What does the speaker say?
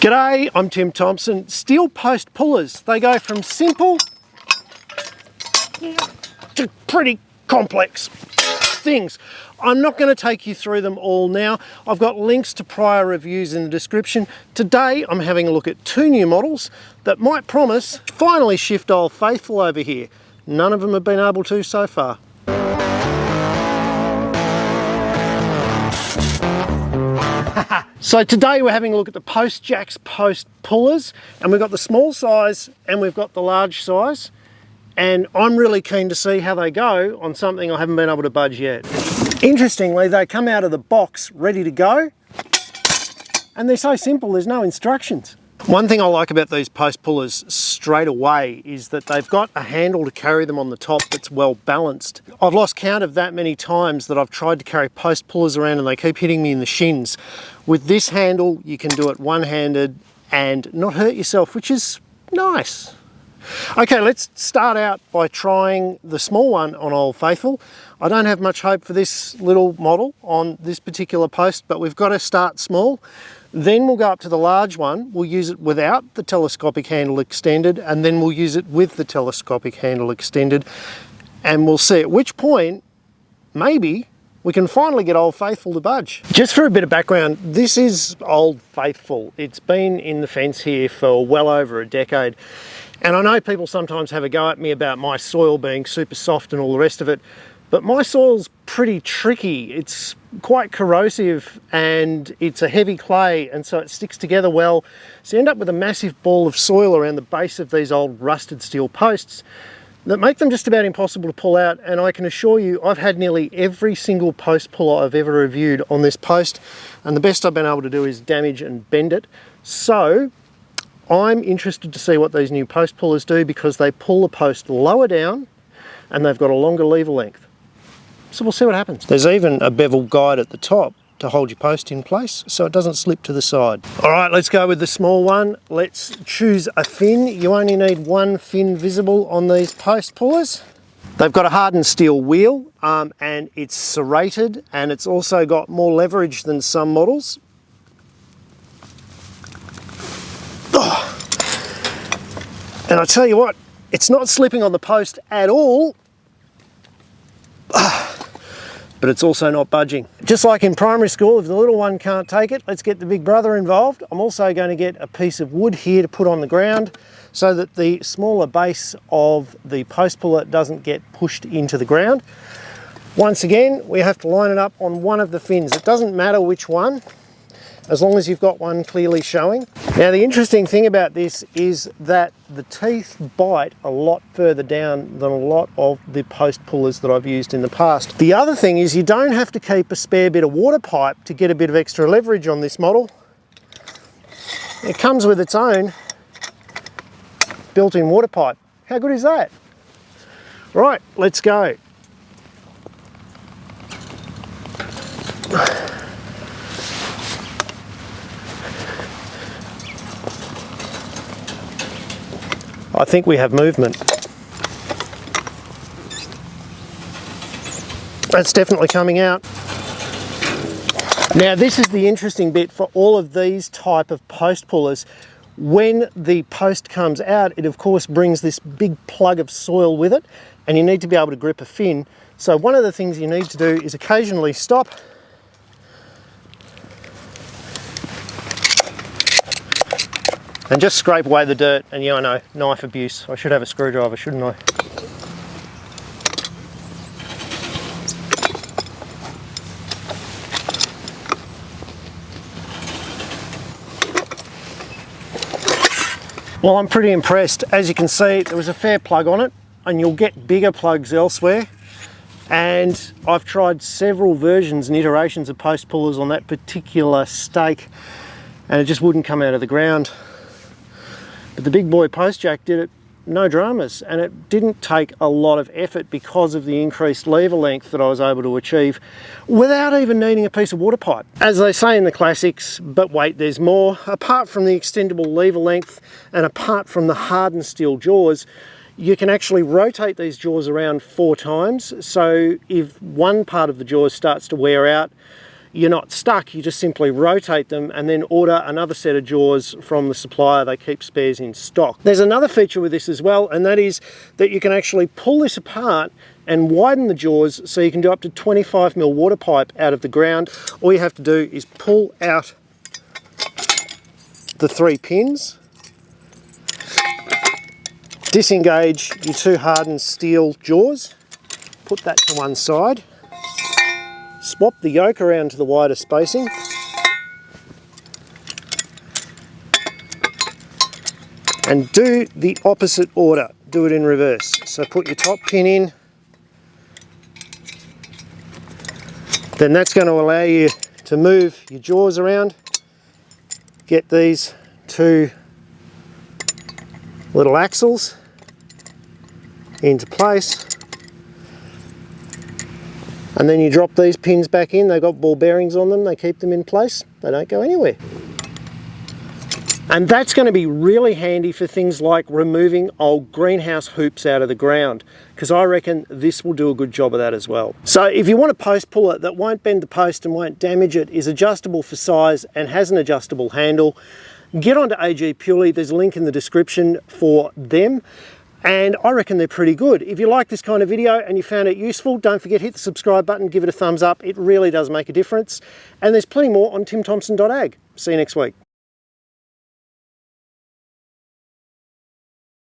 G'day, I'm Tim Thompson. Steel post pullers, they go from simple to pretty complex things. I'm not going to take you through them all now. I've got links to prior reviews in the description. Today I'm having a look at two new models that might promise to finally shift old faithful over here. None of them have been able to so far. So today we're having a look at the Post Jacks post pullers, and we've got the small size and we've got the large size, and I'm really keen to see how they go on something I haven't been able to budge yet. Interestingly, they come out of the box ready to go, and they're so simple, there's no instructions. One thing I like about these post pullers straight away is that they've got a handle to carry them on the top that's well balanced. I've lost count of that many times that I've tried to carry post pullers around and they keep hitting me in the shins. With this handle, you can do it one-handed and not hurt yourself, which is nice. Okay, let's start out by trying the small one on Old Faithful. I don't have much hope for this little model on this particular post, but we've got to start small. Then we'll go up to the large one. We'll use it without the telescopic handle extended, and then we'll use it with the telescopic handle extended. And we'll see at which point, maybe, we can finally get Old Faithful to budge. Just for a bit of background, this is Old Faithful. It's been in the fence here for well over a decade. And I know people sometimes have a go at me about my soil being super soft and all the rest of it, but my soil's pretty tricky. It's quite corrosive and it's a heavy clay, and so it sticks together well. So you end up with a massive ball of soil around the base of these old rusted steel posts that make them just about impossible to pull out. And I can assure you, I've had nearly every single post puller I've ever reviewed on this post, and the best I've been able to do is damage and bend it. So I'm interested to see what these new post pullers do, because they pull the post lower down and they've got a longer lever length. So we'll see what happens. There's even a bevel guide at the top to hold your post in place so it doesn't slip to the side. All right, let's go with the small one. Let's choose a fin. You only need one fin visible on these post pullers. They've got a hardened steel wheel and it's serrated, and it's also got more leverage than some models. Oh. And I tell you what, it's not slipping on the post at all. But it's also not budging. Just like in primary school, if the little one can't take it, let's get the big brother involved. I'm also going to get a piece of wood here to put on the ground so that the smaller base of the post puller doesn't get pushed into the ground. Once again, we have to line it up on one of the fins. It doesn't matter which one, as long as you've got one clearly showing. Now, the interesting thing about this is that the teeth bite a lot further down than a lot of the post pullers that I've used in the past. The other thing is you don't have to keep a spare bit of water pipe to get a bit of extra leverage on this model. It comes with its own built-in water pipe. How good is that? Right, let's go. I think we have movement. That's definitely coming out. Now, this is the interesting bit for all of these type of post pullers. When the post comes out, it of course brings this big plug of soil with it, and you need to be able to grip a fin. So one of the things you need to do is occasionally stop and just scrape away the dirt. And yeah, I know, knife abuse. I should have a screwdriver, shouldn't I? Well, I'm pretty impressed. As you can see, there was a fair plug on it, and you'll get bigger plugs elsewhere. And I've tried several versions and iterations of post pullers on that particular stake, and it just wouldn't come out of the ground. But the big boy post jack did it, no dramas, and it didn't take a lot of effort because of the increased lever length that I was able to achieve without even needing a piece of water pipe. As they say in the classics, but wait, there's more. Apart from the extendable lever length and apart from the hardened steel jaws, you can actually rotate these jaws around 4 times. So if one part of the jaws starts to wear out, you're not stuck. You just simply rotate them and then order another set of jaws from the supplier. They keep spares in stock. There's another feature with this as well, and that is that you can actually pull this apart and widen the jaws so you can do up to 25mm water pipe out of the ground. All you have to do is pull out the 3 pins, disengage your 2 hardened steel jaws, put that to one side, swap the yoke around to the wider spacing, and do the opposite order. Do it in reverse. So put your top pin in, then that's going to allow you to move your jaws around, get these 2 little axles into place, and then you drop these pins back in. They've got ball bearings on them, they keep them in place, they don't go anywhere. And that's going to be really handy for things like removing old greenhouse hoops out of the ground, because I reckon this will do a good job of that as well. So if you want a post puller that won't bend the post and won't damage it, is adjustable for size and has an adjustable handle, get onto AG Purely. There's a link in the description for them, and I reckon they're pretty good. If you like this kind of video and you found it useful, don't forget, hit the subscribe button, give it a thumbs up. It really does make a difference. And there's plenty more on timthompson.ag. See you next week.